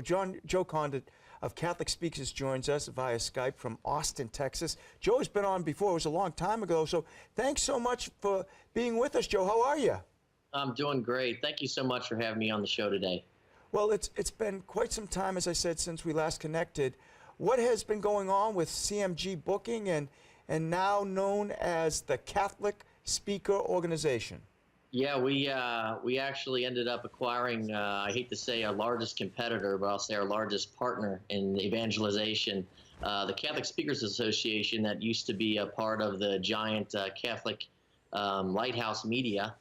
Joe Condit of Catholic Speakers joins us via Skype from Austin, Texas. Joe has been on before. It was a long time ago. So thanks so much for being with us, Joe. How are you? I'm doing great. Thank you so much for having me on the show today. Well, it's been quite some time, as I said, since we last connected. What has been going on with CMG Booking and now known as the Catholic Speaker Organization? Yeah, we actually ended up acquiring, I hate to say our largest competitor, but I'll say our largest partner in evangelization, the Catholic Speakers Association that used to be a part of the giant Catholic Lighthouse Media.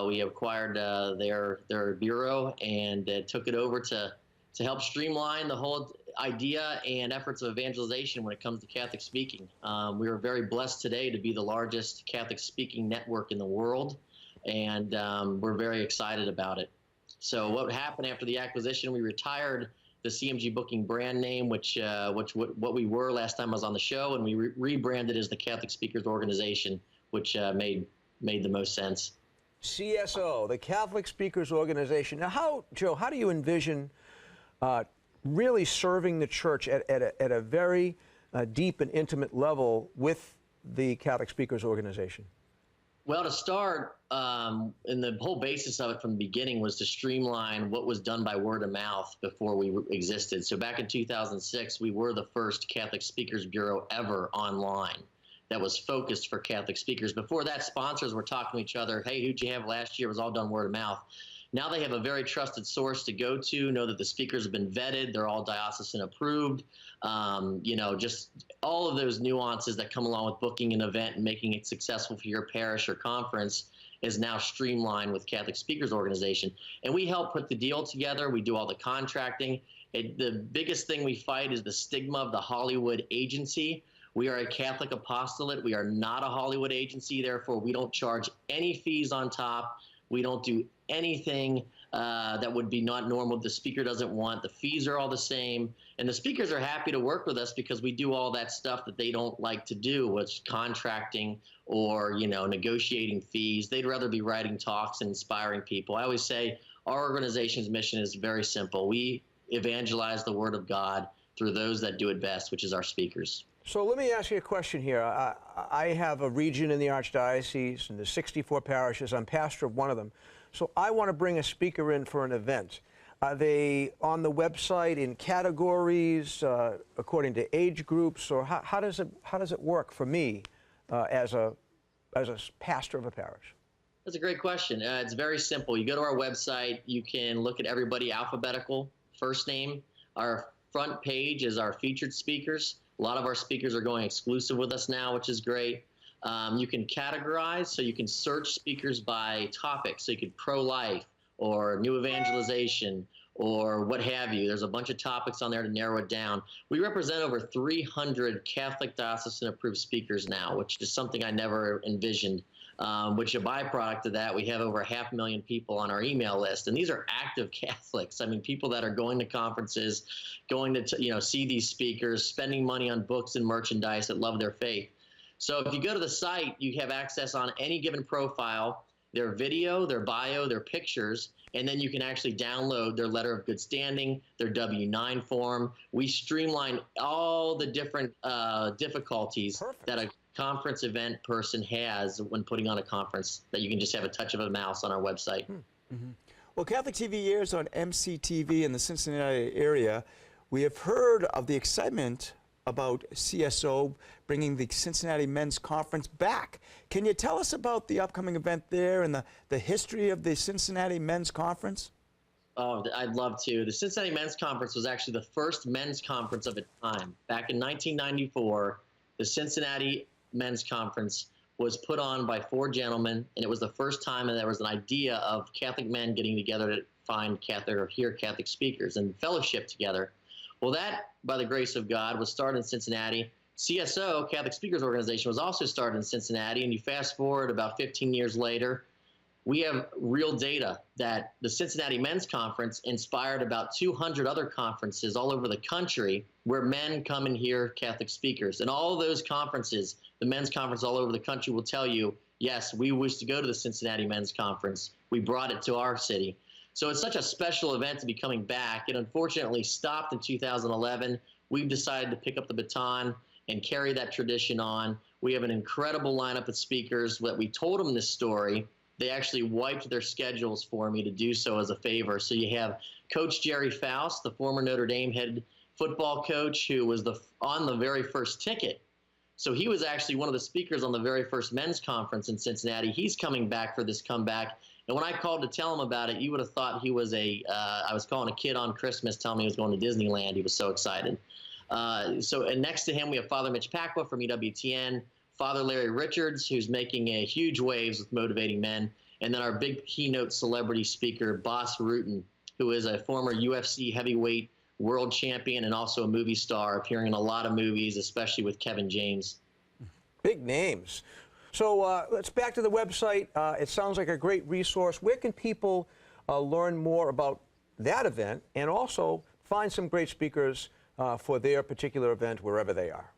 We acquired their bureau and took it over to help streamline the whole idea and efforts of evangelization when it comes to Catholic speaking. We are very blessed today to be the largest Catholic speaking network in the world, and we're very excited about it. So what happened after the acquisition, we retired the CMG Booking brand name, which what we were last time I was on the show, and we rebranded as the Catholic Speakers Organization, which made the most sense. CSO, the Catholic Speakers Organization. Now, Joe, how do you envision really serving the church at a very deep and intimate level with the Catholic Speakers Organization? Well, to start, and the whole basis of it from the beginning was to streamline what was done by word of mouth before we existed. So back in 2006, we were the first Catholic Speakers Bureau ever online that was focused for Catholic speakers. Before that, sponsors were talking to each other. Hey, who'd you have last year? It was all done word of mouth. Now they have a very trusted source to go to, know that the speakers have been vetted, they're all diocesan approved. You know, just all of those nuances that come along with booking an event and making it successful for your parish or conference is now streamlined with Catholic Speakers Organization. And we help put the deal together. We do all the contracting. The biggest thing we fight is the stigma of the Hollywood agency. We are a Catholic apostolate. We are not a Hollywood agency. Therefore, we don't charge any fees on top. We don't do anything that would be not normal. The speaker doesn't want. The fees are all the same. And the speakers are happy to work with us because we do all that stuff that they don't like to do, which is contracting or, you know, negotiating fees. They'd rather be writing talks and inspiring people. I always say our organization's mission is very simple. We evangelize the Word of God through those that do it best, which is our speakers. So let me ask you a question here. I have a region in the Archdiocese, and there's 64 parishes. I'm pastor of one of them. So I want to bring a speaker in for an event. Are they on the website in categories, according to age groups, or how does it work for me as a pastor of a parish? That's a great question. It's very simple. You go to our website. You can look at everybody alphabetical, first name. Our front page is our featured speakers. A lot of our speakers are going exclusive with us now, which is great. You can categorize, so you can search speakers by topic. So you could pro-life or new evangelization or what have you. There's a bunch of topics on there to narrow it down. We represent over 300 Catholic diocesan approved speakers now, which is something I never envisioned. Which a byproduct of that, we have over 500,000 people on our email list, and these are active Catholics. I mean, people that are going to conferences, going to see these speakers, spending money on books and merchandise that love their faith. So if you go to the site, you have access on any given profile, their video, their bio, their pictures, and then you can actually download their letter of good standing, their W-9 form. We streamline all the different difficulties Perfect. that a conference event person has when putting on a conference, that you can just have a touch of a mouse on our website. Mm-hmm. Well, Catholic TV airs on MCTV in the Cincinnati area. We have heard of the excitement about CSO bringing the Cincinnati Men's Conference back. Can you tell us about the upcoming event there and the history of the Cincinnati Men's Conference? Oh, I'd love to. The Cincinnati Men's Conference was actually the first men's conference of its time. Back in 1994, the Cincinnati Men's Conference was put on by 4 gentlemen, and it was the first time that there was an idea of Catholic men getting together to find Catholic or hear Catholic speakers and fellowship together. Well, that, by the grace of God, was started in Cincinnati. CSO, Catholic Speakers Organization, was also started in Cincinnati, and you fast forward about 15 years later, we have real data that the Cincinnati Men's Conference inspired about 200 other conferences all over the country where men come and hear Catholic speakers. And all of those conferences, the men's conference all over the country will tell you, yes, we wish to go to the Cincinnati Men's Conference. We brought it to our city. So it's such a special event to be coming back. It unfortunately stopped in 2011. We've decided to pick up the baton and carry that tradition on. We have an incredible lineup of speakers. That we told them this story, they actually wiped their schedules for me to do so as a favor. So you have Coach Jerry Faust, the former Notre Dame head football coach, who was on the very first ticket. So he was actually one of the speakers on the very first men's conference in Cincinnati. He's coming back for this comeback. And when I called to tell him about it, you would have thought he was I was calling a kid on Christmas telling me he was going to Disneyland. He was so excited. And next to him, we have Father Mitch Pacwa from EWTN, Father Larry Richards, who's making a huge waves with motivating men, and then our big keynote celebrity speaker, Bas Rutten, who is a former UFC heavyweight world champion and also a movie star, appearing in a lot of movies, especially with Kevin James. Big names. So let's back to the website. It sounds like a great resource. Where can people learn more about that event and also find some great speakers for their particular event wherever they are?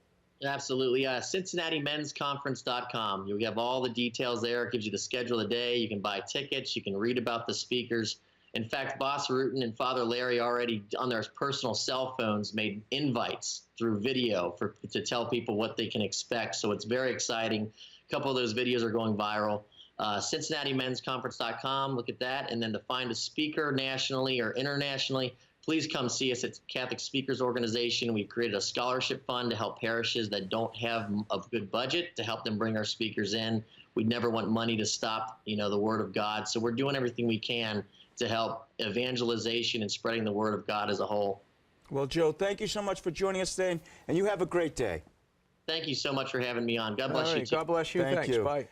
Absolutely. CincinnatiMen'sConference.com. You have all the details there. It gives you the schedule of the day. You can buy tickets. You can read about the speakers. In fact, Bas Rutten and Father Larry already on their personal cell phones made invites through video to tell people what they can expect. So it's very exciting. A couple of those videos are going viral. CincinnatiMen'sConference.com. Look at that. And then to find a speaker nationally or internationally, please come see us at Catholic Speakers Organization. We created a scholarship fund to help parishes that don't have a good budget to help them bring our speakers in. We never want money to stop, the Word of God. So we're doing everything we can to help evangelization and spreading the Word of God as a whole. Well, Joe, thank you so much for joining us today, and you have a great day. Thank you so much for having me on. God bless All you right, too. God bless you. Thank Thanks. you. Bye.